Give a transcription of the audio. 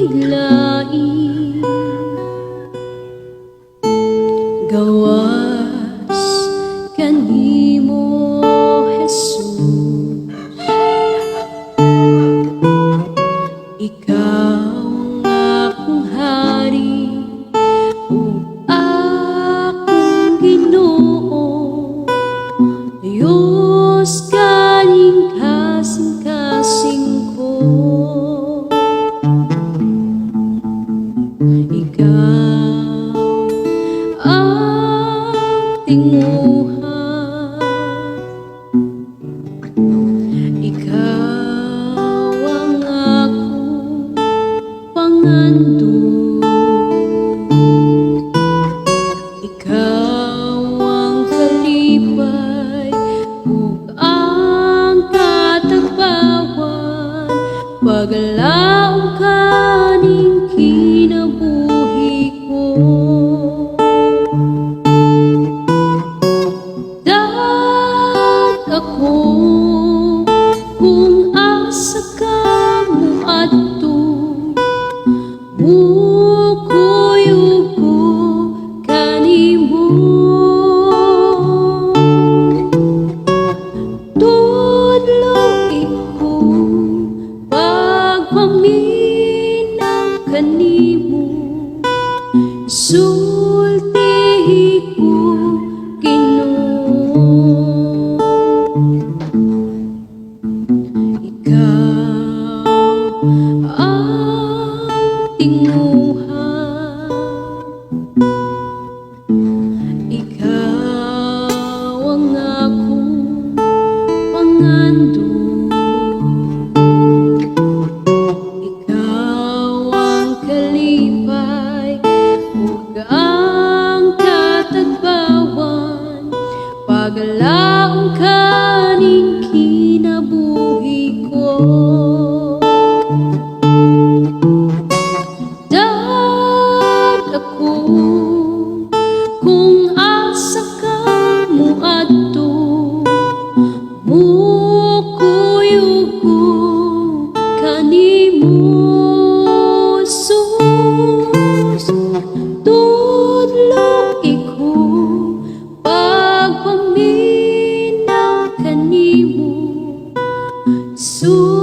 nailain gawas kanimo Jesus, ikaw ang akong hari ug akong Ginoo. Diyos kaning kasing-kasing ko, ikaw ang tinguhan, ikaw ang akong pangandun, ikaw ang kalipay ug ang katagbawan, paglaom kaning kinabuhi ko. Dag ako kung asa ka moadto, mukuyog ko kanimo. Tudlo iko pagpaminaw kanimo, sultihi ko Ginoo. Ikaw ang tinguhan, ikaw ang akong pangandun, ikaw ang kalipay ug ang katagbawan, paglaom kaning kinabuhi ko. Dag ako kung asa ka moadto, mukuyog ko kanimo. Sus, tudlo iko pagpaminaw kanimo, sus